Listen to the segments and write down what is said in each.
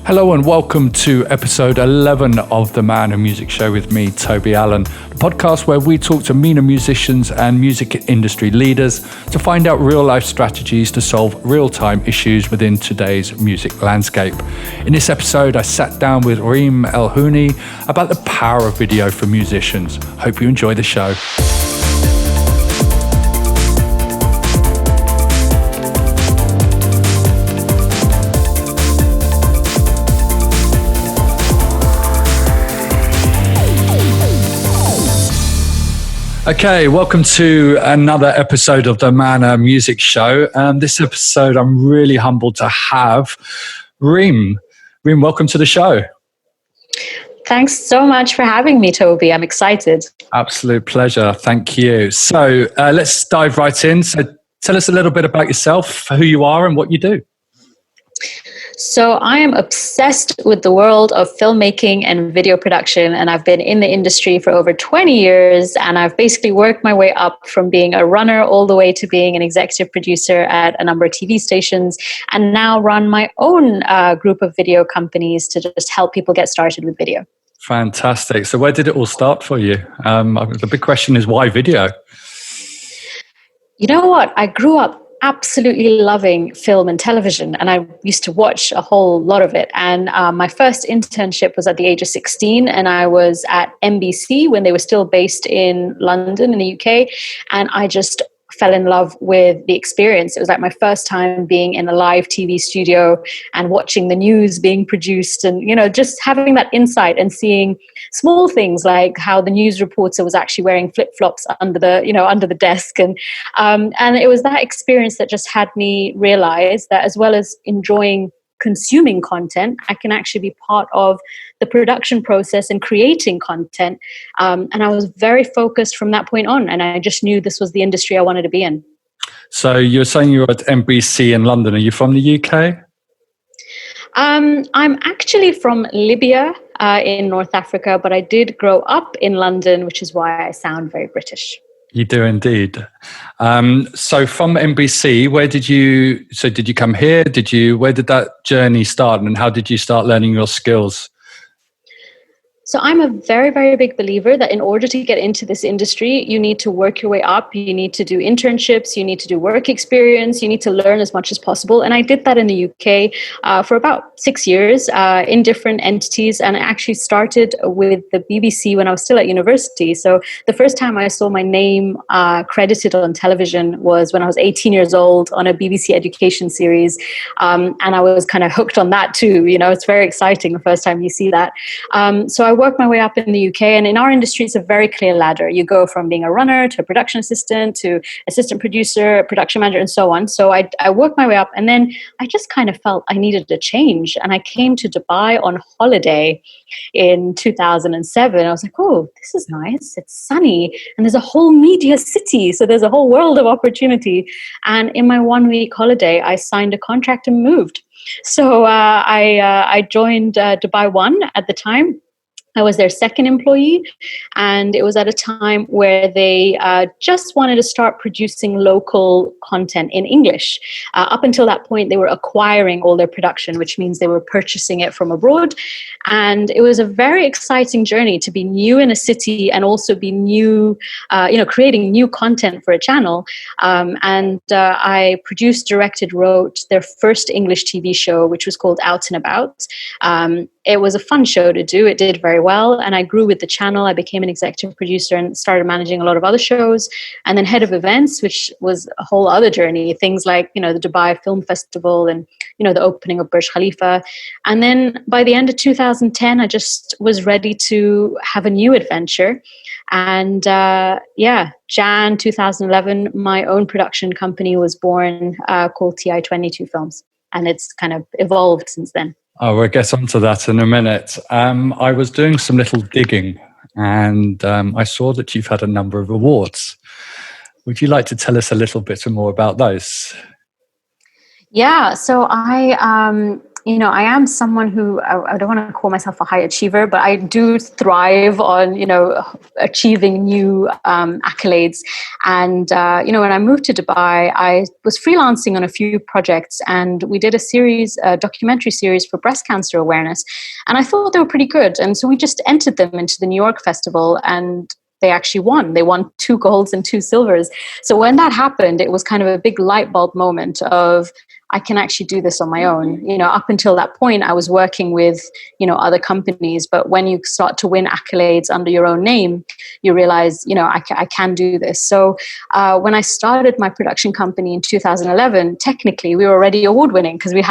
Hello and welcome to episode 11 of the Man and Music Show with me, Tobie Allen, the podcast where we talk to MENA musicians and music industry leaders to find out real-life strategies to solve real-time issues within today's music landscape. In this episode, I sat down with Reim El Houni about the power of video for musicians. Hope you enjoy the show. Okay, welcome to another episode of the Man Music Show. This episode, I'm really humbled to have Reim. Reim, welcome to the show. Thanks so much for having me, Tobie. I'm excited. Absolute pleasure. Thank you. So let's dive right in. So tell us a little bit about yourself, who you are and what you do. So I am obsessed with the world of filmmaking and video production, and I've been in the industry for over 20 years, and I've basically worked my way up from being a runner all the way to being an executive producer at a number of TV stations, and now run my own group of video companies to just help people get started with video. Fantastic. So where did it all start for you? The big question is, why video? You know what? I grew up absolutely loving film and television, and I used to watch a whole lot of it. And my first internship was at the age of 16, and I was at NBC when they were still based in London in the UK, and I just fell in love with the experience. It was like my first time being in a live TV studio and watching the news being produced, and just having that insight and seeing small things like how the news reporter was actually wearing flip-flops under the desk, and it was that experience that just had me realize that as well as enjoying consuming content, I can actually be part of the production process and creating content. And I was very focused from that point on, and I just knew this was the industry I wanted to be in. So you're saying you're at NBC in London. Are you from the UK? I'm actually from Libya in North Africa, but I did grow up in London, which is why I sound very British. You do indeed. So from NBC, did you come here? Where did that journey start, and how did you start learning your skills? So I'm a very, very big believer that in order to get into this industry, you need to work your way up. You need to do internships. You need to do work experience. You need to learn as much as possible. And I did that in the UK for about 6 years in different entities. And I actually started with the BBC when I was still at university. So the first time I saw my name credited on television was when I was 18 years old on a BBC education series. And I was kind of hooked on that too. It's very exciting the first time you see that. So I worked my way up in the UK, and in our industry, it's a very clear ladder. You go from being a runner to a production assistant to assistant producer, production manager, and so on. So I worked my way up, and then I just kind of felt I needed a change. And I came to Dubai on holiday in 2007. I was like, oh, this is nice. It's sunny, and there's a whole media city. So there's a whole world of opportunity. And in my 1 week holiday, I signed a contract and moved. So I joined Dubai One at the time. I was their second employee, and it was at a time where they just wanted to start producing local content in English. Up until that point, they were acquiring all their production, which means they were purchasing it from abroad. And it was a very exciting journey to be new in a city and also be new, creating new content for a channel. I produced, directed, wrote their first English TV show, which was called Out and About. It was a fun show to do. It did very well. And I grew with the channel. I became an executive producer and started managing a lot of other shows. And then head of events, which was a whole other journey. Things like, the Dubai Film Festival and, the opening of Burj Khalifa. And then by the end of 2010, I just was ready to have a new adventure. And Jan 2011, my own production company was born called TI22 Films. And it's kind of evolved since then. Oh, we'll get onto that in a minute. I was doing some little digging, and I saw that you've had a number of awards. Would you like to tell us a little bit more about those? Yeah, so I I am someone who, I don't want to call myself a high achiever, but I do thrive on, achieving new accolades. And, when I moved to Dubai, I was freelancing on a few projects, and we did a documentary series for breast cancer awareness. And I thought they were pretty good. And so we just entered them into the New York Festival, and they actually won. They won 2 golds and 2 silvers. So when that happened, it was kind of a big light bulb moment of, I can actually do this on my own. Up until that point, I was working with, other companies. But when you start to win accolades under your own name, you realize, I can do this. So when I started my production company in 2011, technically we were already award winning because we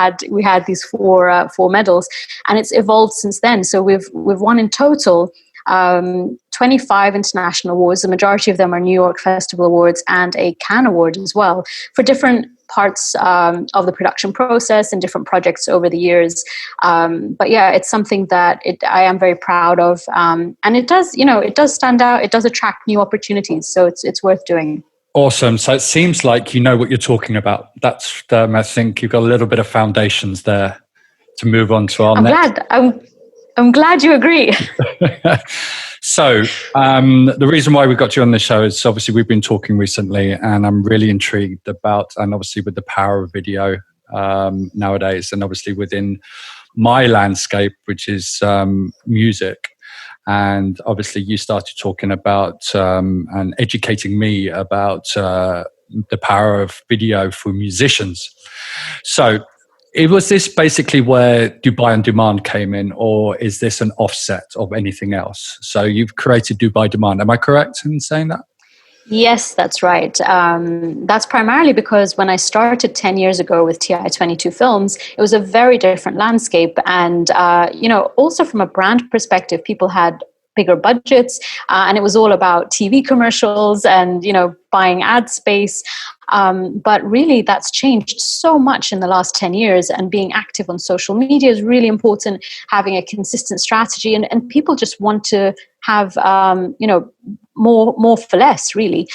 had these 4 medals, and it's evolved since then. So we've won in total 25 international awards. The majority of them are New York Festival Awards and a Cannes Award as well, for different parts of the production process and different projects over the years. But yeah, it's something that I am very proud of. And it does stand out. It does attract new opportunities. So it's worth doing. Awesome. So it seems like you know what you're talking about. That's, I think you've got a little bit of foundations there to move on to our next. I'm glad you agree. So the reason why we got you on the show is obviously we've been talking recently, and I'm really intrigued about, and obviously with the power of video nowadays, and obviously within my landscape, which is music. And obviously you started talking about and educating me about the power of video for musicians. So was this basically where Dubai On Demand came in, or is this an offset of anything else? So you've created Dubai Demand. Am I correct in saying that? Yes, that's right. That's primarily because when I started 10 years ago with TI22 Films, it was a very different landscape. And, also from a brand perspective, people had bigger budgets, and it was all about TV commercials and, buying ad space. But really, that's changed so much in the last 10 years, and being active on social media is really important, having a consistent strategy, and people just want to have, more for less, really.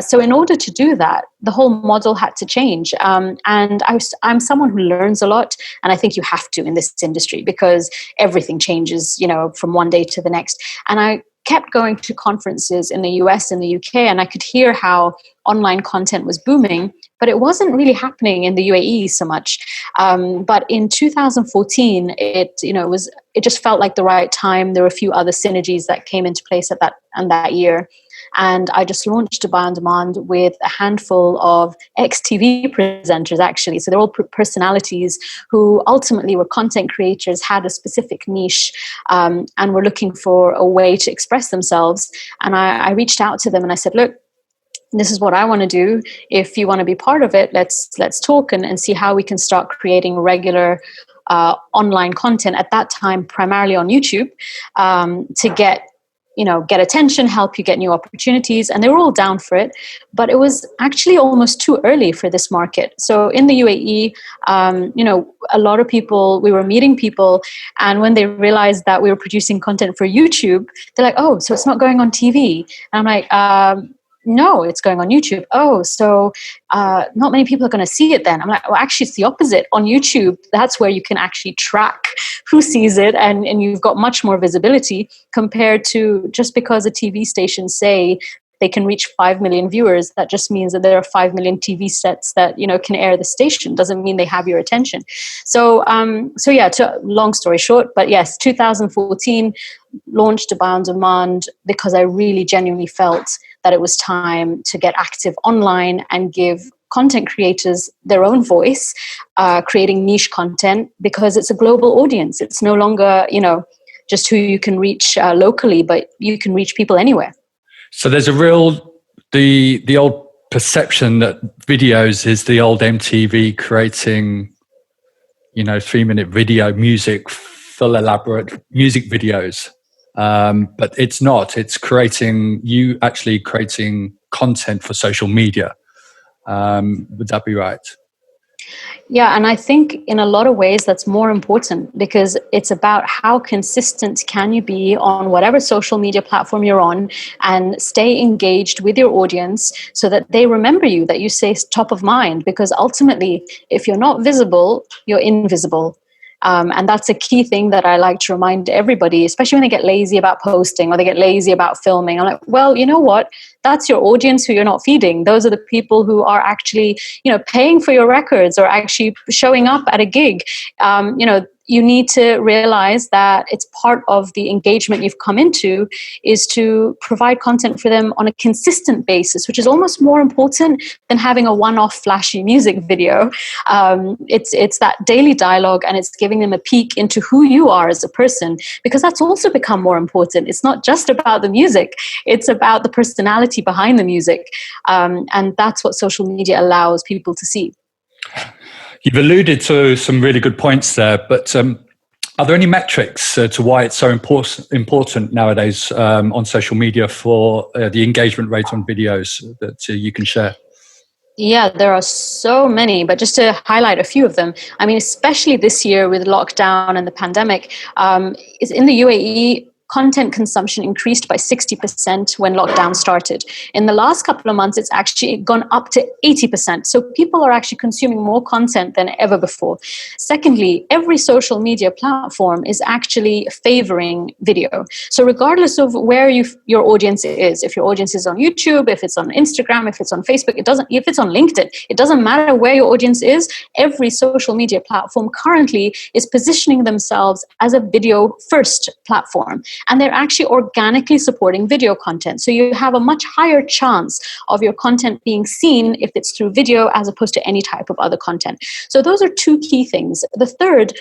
So in order to do that, the whole model had to change. And I'm someone who learns a lot, and I think you have to in this industry because everything changes, from one day to the next. And I kept going to conferences in the US and the UK, and I could hear how online content was booming, but it wasn't really happening in the UAE so much. But in 2014, it just felt like the right time. There were a few other synergies that came into place at that year. And I just launched Dubai On Demand with a handful of ex-TV presenters, actually. So they're all personalities who ultimately were content creators, had a specific niche, and were looking for a way to express themselves. And I reached out to them and I said, look, this is what I want to do. If you want to be part of it, let's talk and see how we can start creating regular online content, at that time primarily on YouTube, to get attention, help you get new opportunities. And they were all down for it, but it was actually almost too early for this market. So in the UAE, a lot of people, we were meeting people, and when they realized that we were producing content for YouTube, they're like, oh, so it's not going on TV. And I'm like, no, it's going on YouTube. Oh, so not many people are going to see it then. I'm like, well, actually, it's the opposite. On YouTube, that's where you can actually track who sees it, and you've got much more visibility compared to just because a TV station say they can reach 5 million viewers. That just means that there are 5 million TV sets that, can air the station. Doesn't mean they have your attention. So yeah, long story short, but yes, 2014 launched Dubai On Demand because I really genuinely felt that it was time to get active online and give content creators their own voice, creating niche content, because it's a global audience. It's no longer, just who you can reach locally, but you can reach people anywhere. So there's the old perception that videos is the old MTV creating, 3-minute video music, full elaborate music videos. But it's not. It's creating content for social media. Would that be right? Yeah, and I think in a lot of ways that's more important, because it's about how consistent can you be on whatever social media platform you're on, and stay engaged with your audience so that they remember you, that you stay top of mind. Because ultimately, if you're not visible, you're invisible. And that's a key thing that I like to remind everybody, especially when they get lazy about posting or they get lazy about filming. I'm like, well, you know what? That's your audience who you're not feeding. Those are the people who are actually, paying for your records or actually showing up at a gig. You need to realize that it's part of the engagement you've come into is to provide content for them on a consistent basis, which is almost more important than having a one-off flashy music video. It's that daily dialogue, and it's giving them a peek into who you are as a person, because that's also become more important. It's not just about the music, it's about the personality behind the music. And that's what social media allows people to see. You've alluded to some really good points there, but are there any metrics to why it's so important nowadays on social media for the engagement rate on videos that you can share? Yeah, there are so many, but just to highlight a few of them, I mean, especially this year with lockdown and the pandemic, is in the UAE, content consumption increased by 60% when lockdown started. In the last couple of months, it's actually gone up to 80%. So people are actually consuming more content than ever before. Secondly, every social media platform is actually favoring video. So regardless of where your audience is, if your audience is on YouTube, if it's on Instagram, if it's on Facebook, if it's on LinkedIn, it doesn't matter where your audience is. Every social media platform currently is positioning themselves as a video first platform. And they're actually organically supporting video content. So you have a much higher chance of your content being seen if it's through video as opposed to any type of other content. So those are two key things. The third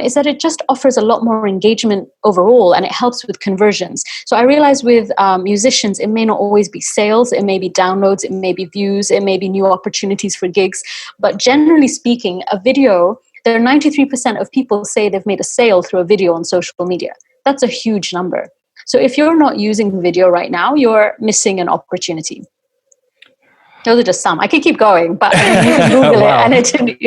is that it just offers a lot more engagement overall, and it helps with conversions. So I realize with musicians, it may not always be sales, it may be downloads, it may be views, it may be new opportunities for gigs. But generally speaking, a video, there are 93% of people say they've made a sale through a video on social media. That's a huge number. So if you're not using video right now, you're missing an opportunity. Those are just some. I could keep going, but you can Google Wow. it, and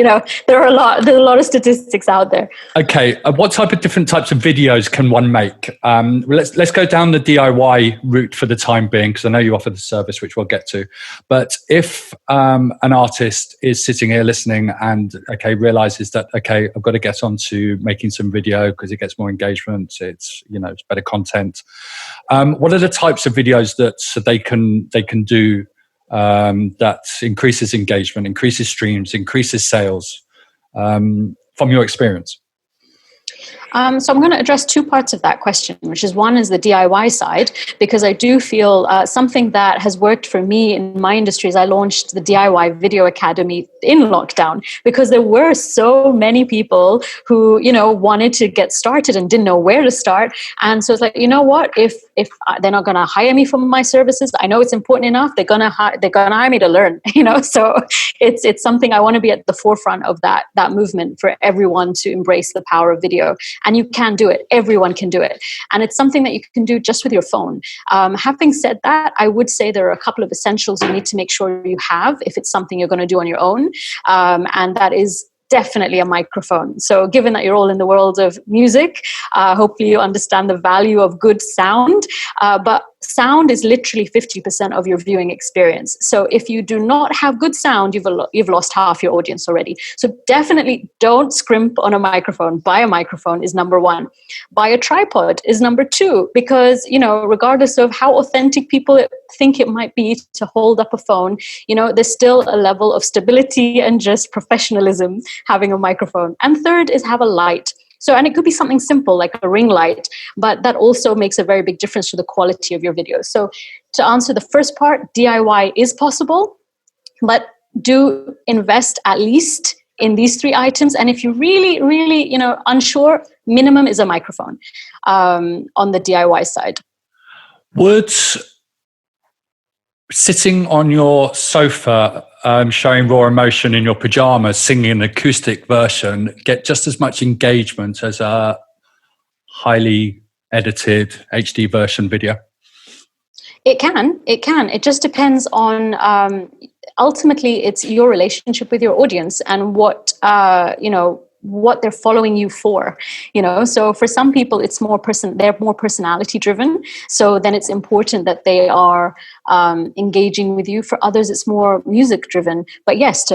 there's a lot of statistics out there. Okay, what different types of videos can one make? Let's go down the DIY route for the time being, because I know you offer the service, which we'll get to. But if an artist is sitting here listening and realizes that I've got to get on to making some video because it gets more engagement, it's better content. What are the types of videos that they can do that increases engagement, increases streams, increases sales, from your experience? So I'm going to address two parts of that question, which is one is the DIY side, because I do feel something that has worked for me in my industry is I launched the DIY Video Academy in lockdown, because there were so many people who, wanted to get started and didn't know where to start. And so it's like, you know what, if they're not going to hire me for my services, I know it's important enough, they're going to hire me to learn, so it's something I want to be at the forefront of that movement for everyone to embrace the power of video. And you can do it. Everyone can do it. And it's something that you can do just with your phone. Having said that, I would say there are a couple of essentials you need to make sure you have if it's something you're going to do on your own. And that is definitely a microphone. So given that you're all in the world of music, hopefully you understand the value of good sound. But sound is literally 50% of your viewing experience. So if you do not have good sound, you've lost half your audience already. So definitely don't scrimp on a microphone. Buy a microphone is number one. Buy a tripod is number two, because, regardless of how authentic people think it might be to hold up a phone, there's still a level of stability and just professionalism having a microphone. And third is have a light. So, and it could be something simple like a ring light, but that also makes a very big difference to the quality of your videos. So to answer the first part, DIY is possible, but do invest at least in these three items. And if you're really, really, unsure, minimum is a microphone on the DIY side. Would sitting on your sofa, showing raw emotion in your pajamas, singing an acoustic version, get just as much engagement as a highly edited HD version video? It can. It just depends on, ultimately, it's your relationship with your audience and what, what they're following you for, so for some people it's they're more personality driven, so then it's important that they are engaging with you. For others it's more music driven, but yes,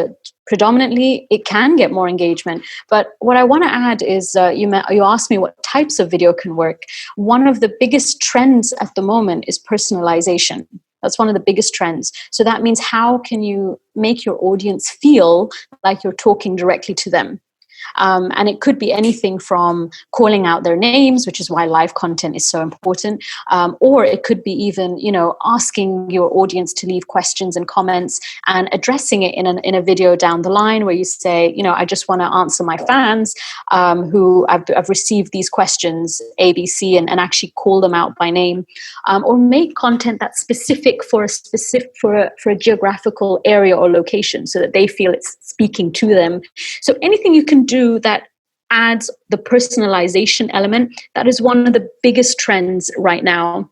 predominantly it can get more engagement. But what I want to add is you asked me what types of video can work. One of the biggest trends at the moment is personalization. That's one of the biggest trends. So that means, how can you make your audience feel like you're talking directly to them? And it could be anything from calling out their names, which is why live content is so important, or it could be even, asking your audience to leave questions and comments and addressing it in a video down the line, where you say, I just want to answer my fans who I've received these questions A, B, C, and actually call them out by name, or make content that's specific for a geographical area or location, so that they feel it's speaking to them. So anything you can do that adds the personalization element, that is one of the biggest trends right now,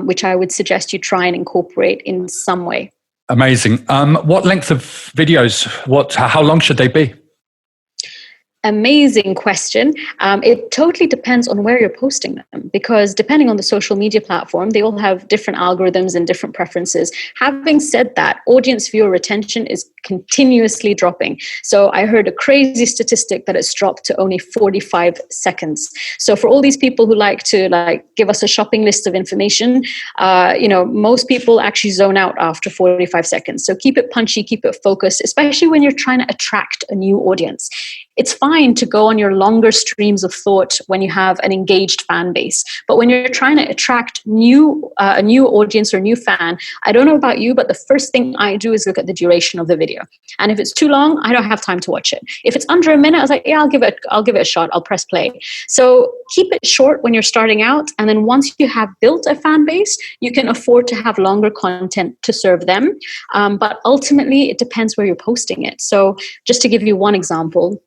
which I would suggest you try and incorporate in some way. Amazing. What length of videos? How long should they be? Amazing question. It totally depends on where you're posting them, because depending on the social media platform, they all have different algorithms and different preferences. Having said that, audience viewer retention is continuously dropping. So I heard a crazy statistic that it's dropped to only 45 seconds. So for all these people who like to give us a shopping list of information, most people actually zone out after 45 seconds. So keep it punchy, keep it focused, especially when you're trying to attract a new audience. It's fine to go on your longer streams of thought when you have an engaged fan base. But when you're trying to attract a new audience or new fan, I don't know about you, but the first thing I do is look at the duration of the video. And if it's too long, I don't have time to watch it. If it's under a minute, I was like, yeah, I'll give it a shot. I'll press play. So keep it short when you're starting out. And then once you have built a fan base, you can afford to have longer content to serve them. But ultimately, it depends where you're posting it. So just to give you one example,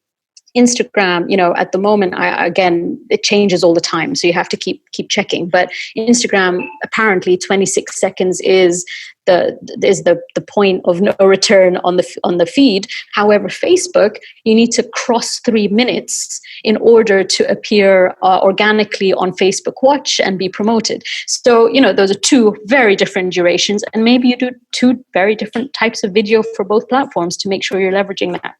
Instagram, at the moment, again, it changes all the time, so you have to keep checking. But Instagram, apparently, 26 seconds is the point of no return on the feed. However, Facebook, you need to cross 3 minutes in order to appear organically on Facebook Watch and be promoted. So those are two very different durations, and maybe you do two very different types of video for both platforms to make sure you're leveraging that.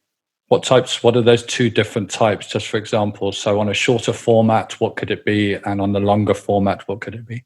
What are those two different types, just for example? So on a shorter format, what could it be? And on the longer format, what could it be?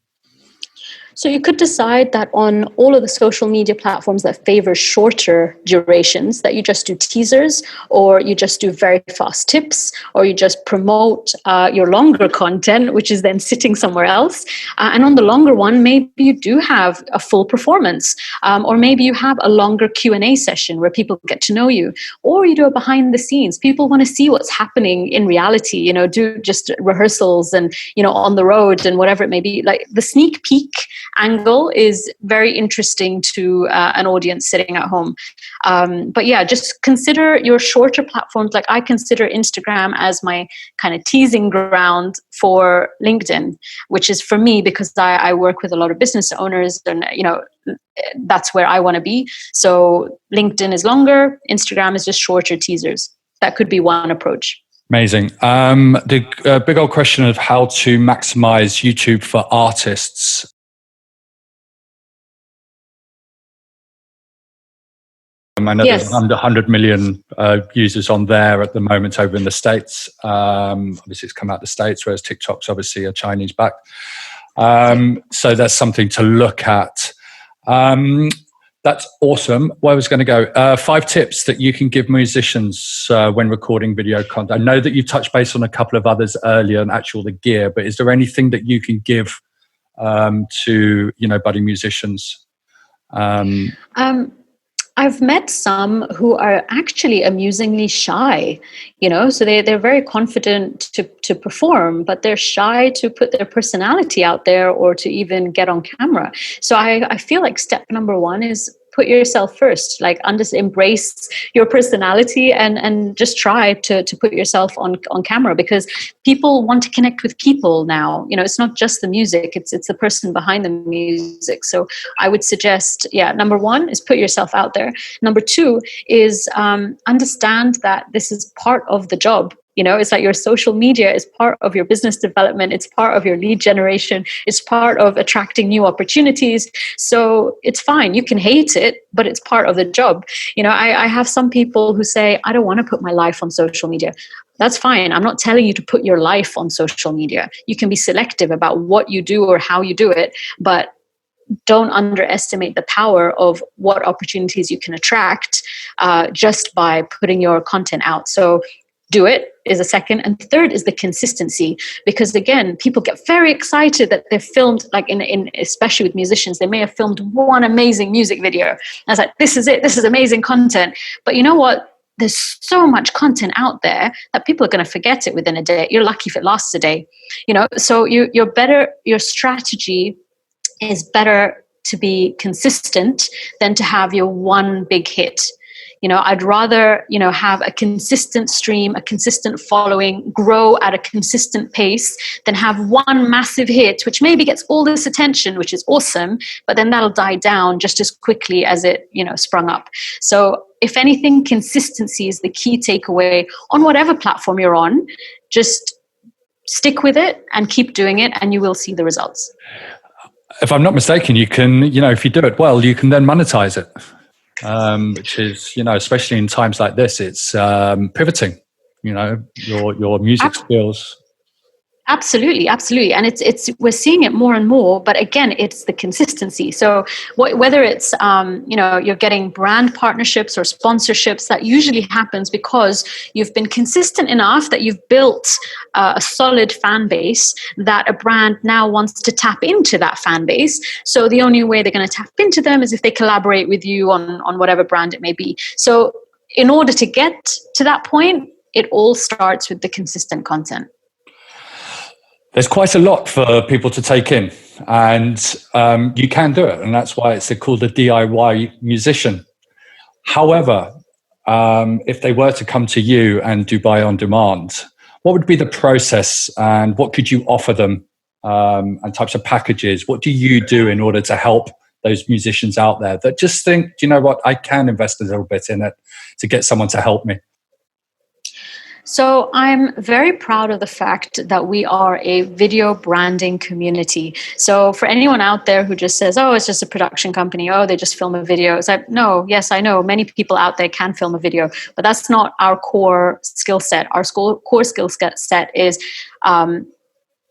So you could decide that on all of the social media platforms that favor shorter durations, that you just do teasers, or you just do very fast tips, or you just promote your longer content, which is then sitting somewhere else. And on the longer one, maybe you do have a full performance, or maybe you have a longer Q&A session where people get to know you, or you do a behind the scenes. People want to see what's happening in reality, do just rehearsals and, on the road and whatever it may be. Like the sneak peek angle is very interesting to an audience sitting at home. But yeah, just consider your shorter platforms. Like I consider Instagram as my kind of teasing ground for LinkedIn, which is for me because I work with a lot of business owners and, that's where I want to be. So LinkedIn is longer, Instagram is just shorter teasers. That could be one approach. Amazing. The big old question of how to maximize YouTube for artists. I know there's under 100 million users on there at the moment over in the States. Obviously, it's come out of the States, whereas TikTok's obviously a Chinese backed. So that's something to look at. That's awesome. Where I was going to go, 5 tips that you can give musicians when recording video content. I know that you touched base on a couple of others earlier and actual the gear, but is there anything that you can give to budding musicians? I've met some who are actually amusingly shy, so they're very confident to perform, but they're shy to put their personality out there or to even get on camera. So I feel like step number 1 is put yourself first, embrace your personality and just try to put yourself on camera, because people want to connect with people now. It's not just the music, it's the person behind the music. So I would suggest, number 1 is put yourself out there. Number 2 is understand that this is part of the job. It's like your social media is part of your business development. It's part of your lead generation. It's part of attracting new opportunities. So it's fine. You can hate it, but it's part of the job. I have some people who say, I don't want to put my life on social media. That's fine. I'm not telling you to put your life on social media. You can be selective about what you do or how you do it, but don't underestimate the power of what opportunities you can attract just by putting your content out. So do it is a second. And third is the consistency, because again, people get very excited that they've filmed, like in especially with musicians, they may have filmed one amazing music video. And I was like, this is it. This is amazing content. But you know what? There's so much content out there that people are going to forget it within a day. You're lucky if it lasts a day, so you're better. Your strategy is better to be consistent than to have your one big hit. I'd rather, have a consistent stream, a consistent following, grow at a consistent pace than have one massive hit, which maybe gets all this attention, which is awesome, but then that'll die down just as quickly as it, sprung up. So if anything, consistency is the key takeaway on whatever platform you're on. Just stick with it and keep doing it, and you will see the results. If I'm not mistaken, you can, if you do it well, you can then monetize it. Which is, especially in times like this, it's pivoting, your music skills. Absolutely. And it's we're seeing it more and more, but again, it's the consistency. So whether it's, you're getting brand partnerships or sponsorships, that usually happens because you've been consistent enough that you've built a solid fan base that a brand now wants to tap into that fan base. So the only way they're going to tap into them is if they collaborate with you on whatever brand it may be. So in order to get to that point, it all starts with the consistent content. There's quite a lot for people to take in, and you can do it. And that's why it's called a DIY musician. However, if they were to come to you and do buy on demand, what would be the process, and what could you offer them, and types of packages? What do you do in order to help those musicians out there that just think, do you know what, I can invest a little bit in it to get someone to help me? So I'm very proud of the fact that we are a video branding community. So for anyone out there who just says, oh, it's just a production company, oh, they just film a video. It's like, no, yes, I know many people out there can film a video, but that's not our core skill set. Our core skill set is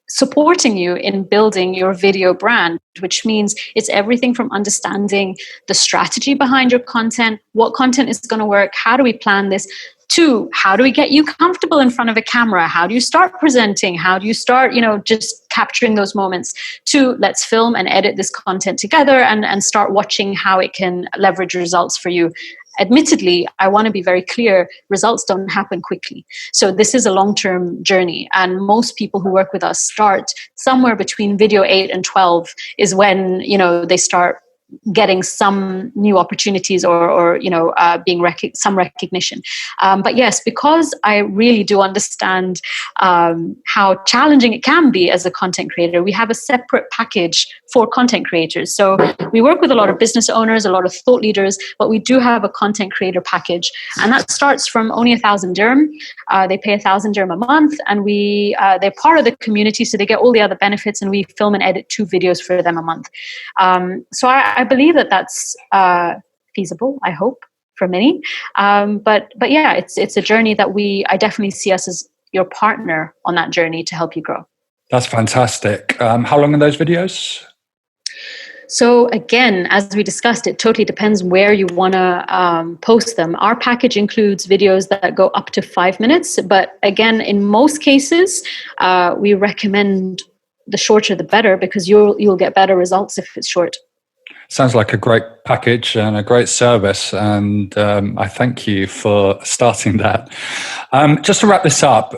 supporting you in building your video brand, which means it's everything from understanding the strategy behind your content, what content is going to work, how do we plan this, to how do we get you comfortable in front of a camera? How do you start presenting? How do you start, just capturing those moments? To let's film and edit this content together and start watching how it can leverage results for you. Admittedly, I want to be very clear, results don't happen quickly. So this is a long-term journey. And most people who work with us start somewhere between video 8 and 12 is when, they start getting some new opportunities or being some recognition. But yes, because I really do understand how challenging it can be as a content creator, we have a separate package for content creators. So we work with a lot of business owners, a lot of thought leaders, but we do have a content creator package. And that starts from only 1,000 dirham. They pay 1,000 dirham a month, and they're part of the community, so they get all the other benefits, and we film and edit 2 videos for them a month. So I believe that that's feasible, I hope, for many. But yeah, it's a journey that I definitely see us as your partner on that journey to help you grow. That's fantastic. How long are those videos? So again, as we discussed, it totally depends where you want to post them. Our package includes videos that go up to 5 minutes. But again, in most cases, we recommend the shorter the better, because you'll get better results if it's short. Sounds like a great package and a great service, and I thank you for starting that. Just to wrap this up,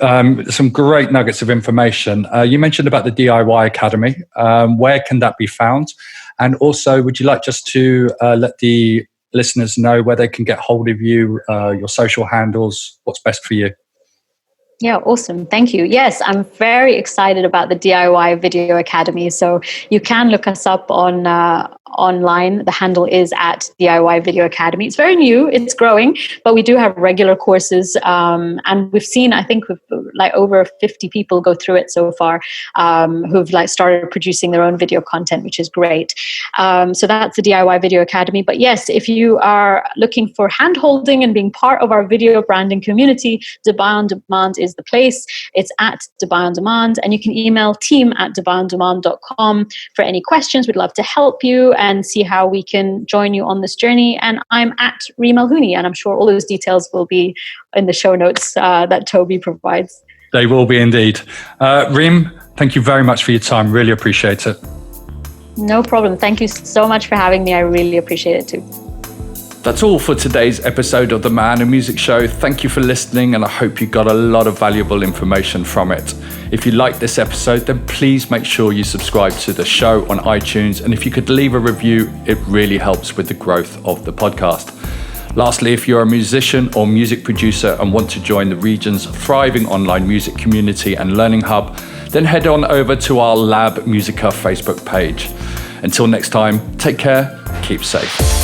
some great nuggets of information. You mentioned about the DIY Academy. Where can that be found? And also, would you like just to let the listeners know where they can get hold of you, your social handles, what's best for you? Yeah, awesome. Thank you. Yes, I'm very excited about the DIY Video Academy. So you can look us up on online. The handle is at DIY Video Academy. It's very new. It's growing, but we do have regular courses. And we've seen, I think, we've like over 50 people go through it so far, who've like started producing their own video content, which is great. So that's the DIY Video Academy. But yes, if you are looking for hand-holding and being part of our video branding community, Dubai On Demand is the place. It's at Dubai On Demand, and you can email team@dubaiondemand.com for any questions. We'd love to help you and see how we can join you on this journey. And I'm at Reim El Houni, and I'm sure all those details will be in the show notes that Tobie provides. They will be indeed. Reim, thank you very much for your time. Really appreciate it. No problem. Thank you so much for having me. I really appreciate it too. That's all for today's episode of The Man and Music Show. Thank you for listening, and I hope you got a lot of valuable information from it. If you liked this episode, then please make sure you subscribe to the show on iTunes, and if you could leave a review, it really helps with the growth of the podcast. Lastly, if you're a musician or music producer and want to join the region's thriving online music community and learning hub, then head on over to our Lab Musica Facebook page. Until next time, take care, keep safe.